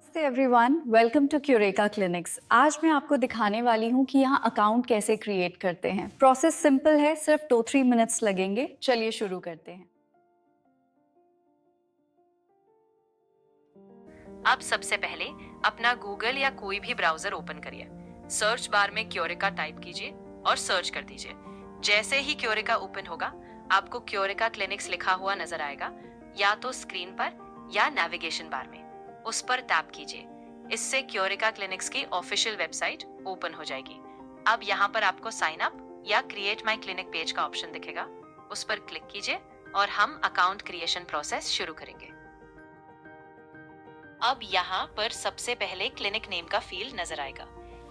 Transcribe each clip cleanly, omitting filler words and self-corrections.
नमस्ते everyone, welcome to क्यूरेका clinics. आज मैं आपको दिखाने वाली हूँ कि यहाँ अकाउंट कैसे क्रिएट करते हैं। प्रोसेस सिंपल है, सिर्फ 2-3 मिनट्स लगेंगे। चलिए शुरू करते हैं। अब सबसे पहले अपना गूगल या कोई भी ब्राउजर ओपन करिए। सर्च बार में क्योरेका टाइप कीजिए और सर्च कर दीजिए। जैसे ही क्योरेका ओपन होगा, आपको क्योरेका क्लिनिक्स लिखा हुआ नजर आएगा, या तो स्क्रीन पर या नेविगेशन बार में। उस पर टैप कीजिए। इससे क्योरेका क्लिनिक्स की ऑफिशियल वेबसाइट ओपन हो जाएगी। अब यहाँ पर आपको साइन अप या क्रिएट माई क्लिनिक पेज का ऑप्शन दिखेगा। उस पर क्लिक कीजिए और हम अकाउंट क्रिएशन प्रोसेस शुरू करेंगे। अब यहाँ पर सबसे पहले क्लिनिक नेम का फील्ड नजर आएगा।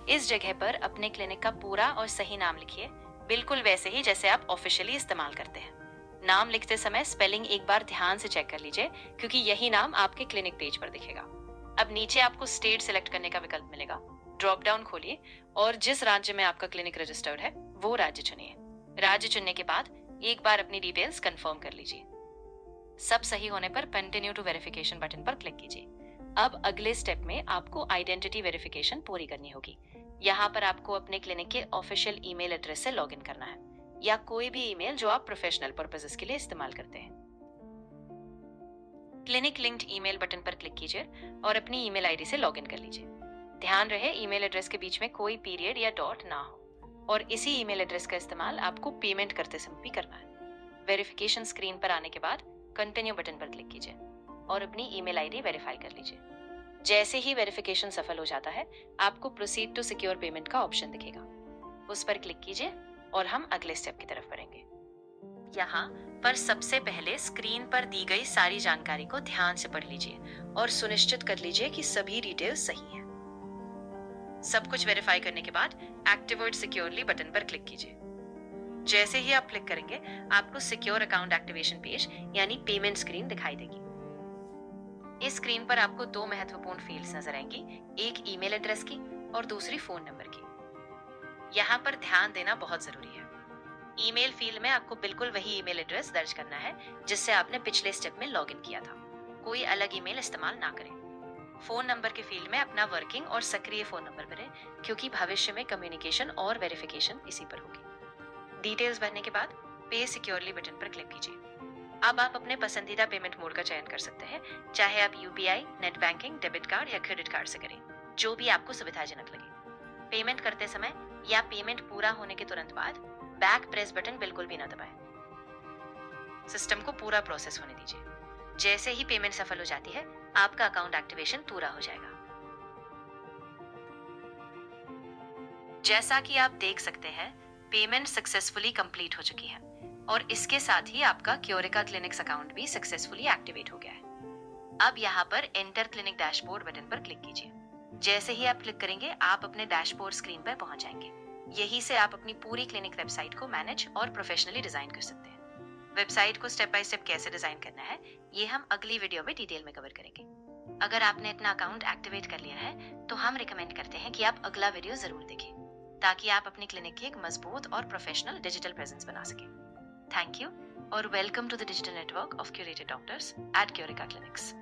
इस जगह पर अपने क्लिनिक का पूरा और सही नाम लिखिए, बिल्कुल वैसे ही जैसे आप ऑफिशियली इस्तेमाल करते हैं। नाम लिखते समय स्पेलिंग एक बार ध्यान से चेक कर लीजिए, क्योंकि यही नाम आपके क्लिनिक पेज पर दिखेगा। अब नीचे आपको स्टेट सिलेक्ट करने का विकल्प मिलेगा। ड्रॉप डाउन खोलिए और जिस राज्य में आपका क्लिनिक रजिस्टर्ड है वो राज्य चुनिए। राज्य चुनने के बाद एक बार अपनी डिटेल्स कंफर्म कर लीजिए। सब सही होने पर कंटिन्यू टू वेरिफिकेशन बटन पर क्लिक कीजिए। अब अगले स्टेप में आपको आइडेंटिटी वेरिफिकेशन पूरी करनी होगी। यहाँ पर आपको अपने क्लिनिक के ऑफिशियल ईमेल एड्रेस से लॉगिन करना है, या कोई भी ईमेल जो आप प्रोफेशनल पर्पसेस के लिए इस्तेमाल करते हैं। क्लिनिक लिंक्ड ईमेल बटन पर क्लिक कीजिए और अपनी ईमेल आईडी से लॉगिन कर लीजिए। ध्यान रहे ईमेल एड्रेस के बीच में कोई पीरियड या डॉट ना हो, और इसी ईमेल एड्रेस का इस्तेमाल आपको पेमेंट करते समय भी करना है। वेरिफिकेशन स्क्रीन पर आने के बाद कंटिन्यू बटन पर क्लिक कीजिए और अपनी ईमेल आईडी वेरीफाई कर लीजिए। जैसे ही वेरिफिकेशन सफल हो जाता है, आपको प्रोसीड टू सिक्योर पेमेंट का ऑप्शन दिखेगा। उस पर क्लिक कीजिए और हम अगले स्टेप की तरफ बढ़ेंगे। यहाँ पर सबसे पहले स्क्रीन पर दी गई सारी जानकारी को ध्यान से पढ़ लीजिए और सुनिश्चित कर लीजिए कि सभी डिटेल्स सही हैं। सब कुछ वेरीफाई करने के बाद एक्टिवेट सिक्योरली बटन पर क्लिक कीजिए। जैसे ही आप क्लिक करेंगे, आपको सिक्योर अकाउंट एक्टिवेशन पेज यानी पेमेंट स्क्रीन दिखाई देगी। इस स्क्रीन पर आपको दो महत्वपूर्ण फील्ड्स नजर आएंगी, एक ईमेल एड्रेस की और दूसरी फोन नंबर की। यहाँ पर ध्यान देना बहुत जरूरी है। ईमेल फील्ड में आपको बिल्कुल वही ईमेल एड्रेस दर्ज करना है जिससे आपने पिछले स्टेप में लॉगिन किया था। कोई अलग ईमेल इस्तेमाल ना करें। फोन नंबर के फील्ड में अपना वर्किंग और सक्रिय फोन नंबर भरें, क्योंकि भविष्य में कम्युनिकेशन और वेरिफिकेशन इसी पर होगी। डिटेल्स भरने के बाद पे सिक्योरली बटन पर क्लिक कीजिए। अब आप अपने पसंदीदा पेमेंट मोड का चयन कर सकते हैं, चाहे आप UPI, net banking, debit card या क्रेडिट कार्ड से करें, जो भी आपको सुविधाजनक लगे। पेमेंट करते समय या पेमेंट पूरा होने के तुरंत बाद बैक प्रेस बटन बिल्कुल भी ना दबाएं। सिस्टम को पूरा प्रोसेस होने दीजिए। जैसे ही पेमेंट सफल हो जाती है, आपका अकाउंट एक्टिवेशन पूरा हो जाएगा। जैसा कि आप देख सकते हैं, पेमेंट सक्सेसफुली कंप्लीट हो चुकी है और इसके साथ ही आपका क्योरेका क्लिनिक्स अकाउंट भी सक्सेसफुली एक्टिवेट हो गया है। अब यहाँ पर एंटर क्लिनिक डैशबोर्ड बटन पर क्लिक कीजिए। जैसे ही आप क्लिक करेंगे, आप अपने डैशबोर्ड स्क्रीन पर पहुंच जाएंगे। यहीं से आप अपनी पूरी क्लिनिक वेबसाइट को मैनेज और प्रोफेशनली डिजाइन कर सकते हैं। वेबसाइट को स्टेप बाय स्टेप कैसे डिजाइन करना है, ये हम अगली वीडियो में डिटेल में कवर करेंगे। अगर आपने अपना अकाउंट एक्टिवेट कर लिया है, तो हम रिकमेंड करते हैं कि आप अगला वीडियो जरूर देखें, ताकि आप अपनी क्लिनिक की एक मजबूत और प्रोफेशनल डिजिटल प्रेजेंस बना सकें। थैंक यू और welcome to the digital network of curated doctors at Cureka clinics.